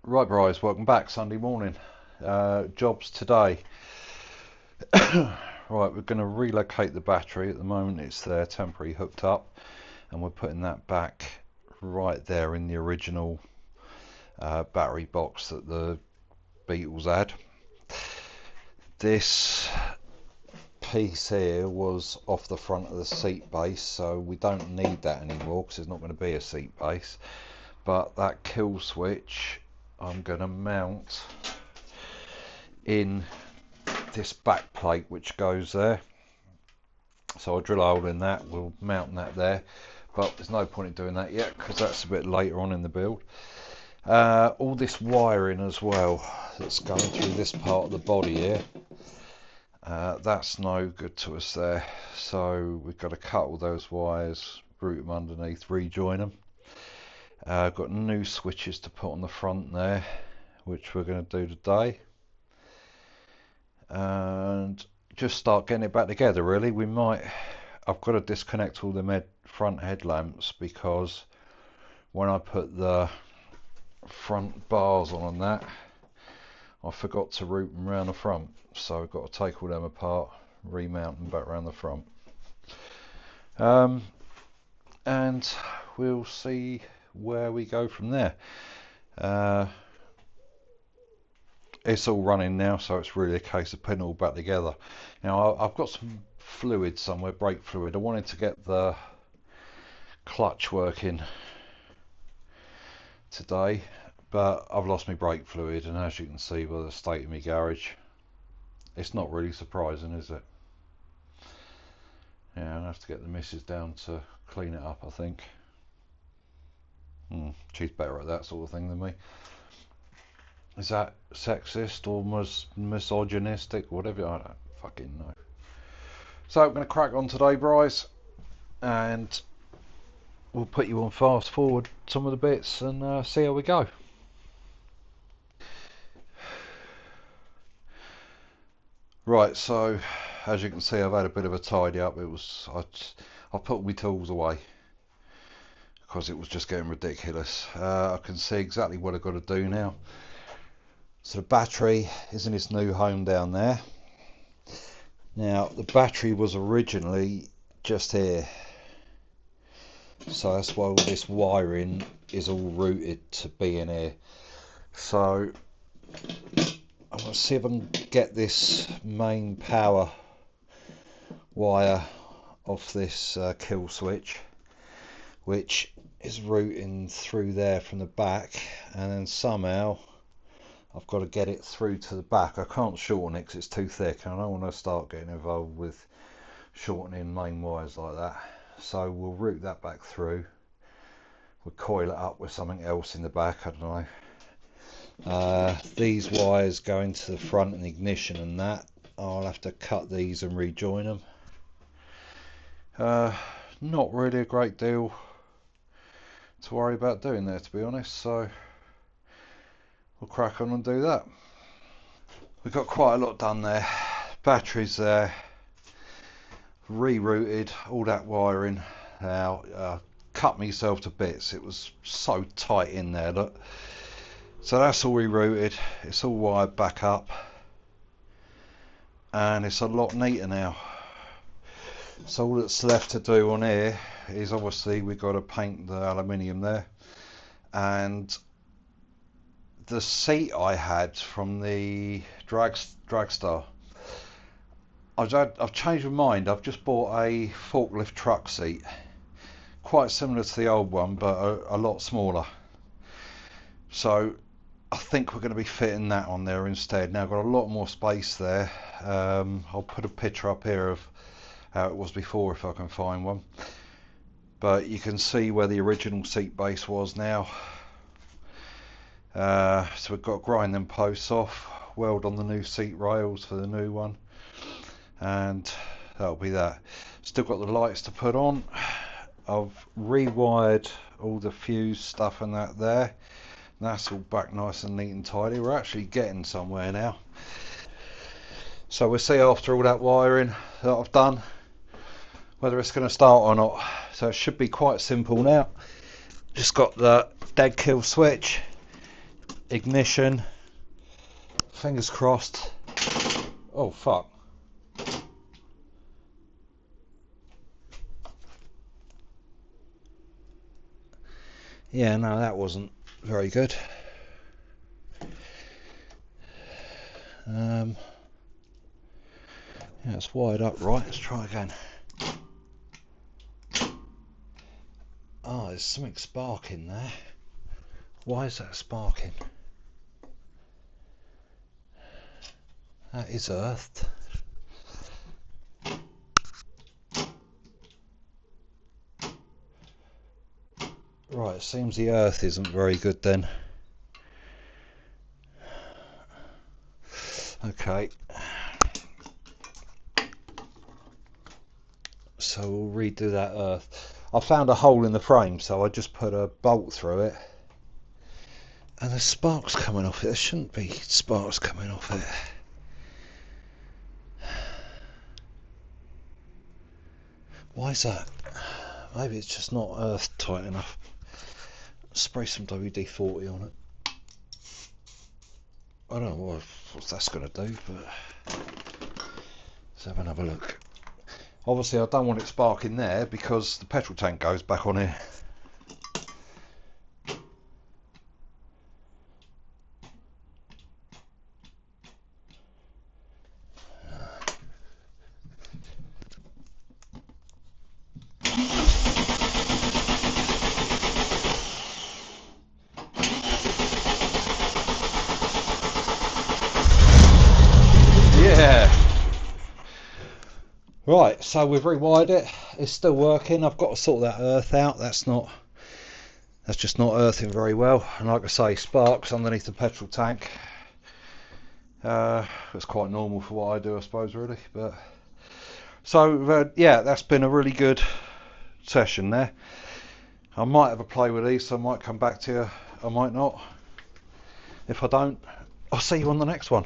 Right, guys, welcome back. Sunday morning. Jobs today. Right, we're going to relocate the battery. At the moment, it's there, temporarily hooked up, and we're putting that back right there in the original battery box that the Beetles had. This piece here was off the front of the seat base, so we don't need that anymore because it's not going to be a seat base. But that kill switch I'm going to mount in this back plate which goes there, so I'll drill a hole in that, we'll mount that there, but there's no point in doing that yet because that's a bit later on in the build. All this wiring as well that's going through this part of the body here, that's no good to us there, so we've got to cut all those wires, route them underneath, rejoin them. I've got new switches to put on the front there, which we're going to do today, and just start getting it back together. Really, I've got to disconnect all the front headlamps because when I put the front bars on that, I forgot to route them around the front, so I've got to take all them apart, remount them back around the front, and we'll see where we go from there. It's all running now, so it's really a case of putting it all back together. Now I've got some fluid somewhere, brake fluid. I wanted to get the clutch working today, but I've lost my brake fluid, and as you can see by the state of my garage, it's not really surprising, is it? Yeah, I'll have to get the missus down to clean it up, I think. She's better at that sort of thing than me. Is that sexist or misogynistic? Whatever, I don't fucking know. So I'm going to crack on today, Bryce, and we'll put you on fast forward some of the bits and see how we go. Right, so as you can see, I've had a bit of a tidy up. I put my tools away because it was just getting ridiculous. I can see exactly what I've got to do now. So the battery is in its new home down there. Now the battery was originally just here, so that's why all this wiring is all routed to be in here. So I'm going to see if I can get this main power wire off this kill switch, which is routing through there from the back, and then somehow I've got to get it through to the back. I can't shorten it because it's too thick, and I don't want to start getting involved with shortening main wires like that. So we'll route that back through. We'll coil it up with something else in the back, I don't know. These wires go into the front and ignition and that. I'll have to cut these and rejoin them. Not really a great deal to worry about doing there, to be honest, so we'll crack on and do that. We've got quite a lot done there. Batteries there, rerouted all that wiring. Now cut myself to bits, it was so tight in there, look. So that's all rerouted, it's all wired back up, and it's a lot neater now. So all that's left to do on here is obviously we've got to paint the aluminium there, and the seat I had from the Dragstar, I've changed my mind. I've just bought a forklift truck seat, quite similar to the old one but a lot smaller, so I think we're going to be fitting that on there instead. Now I've got a lot more space there. I'll put a picture up here of how it was before if I can find one, but you can see where the original seat base was now. So we've got to grind them posts off, weld on the new seat rails for the new one, and that'll be that. Still got the lights to put on. I've rewired all the fuse stuff and that there. That's all back nice and neat and tidy. We're actually getting somewhere now. So we'll see after all that wiring that I've done whether it's going to start or not. So it should be quite simple now. Just got the dead kill switch, ignition, fingers crossed. Oh fuck. Yeah, no, that wasn't very good. Yeah, it's wired up right. Let's try again. Oh, there's something sparking there. Why is that sparking? That is earthed. Right, it seems the earth isn't very good then. Okay. So we'll redo that earth. I found a hole in the frame, so I just put a bolt through it. And there's sparks coming off it. There shouldn't be sparks coming off it. Why is that? Maybe it's just not earth tight enough. Spray some WD-40 on it. I don't know what that's going to do, but let's have another look. Obviously I don't want it sparking there because the petrol tank goes back on here. Yeah. Right, so we've rewired it. It's still working. I've got to sort that earth out. That's just not earthing very well. And like I say, sparks underneath the petrol tank. It's quite normal for what I do, I suppose, really. But so yeah, that's been a really good session there. I might have a play with these, so I might come back to you. I might not. If I don't, I'll see you on the next one.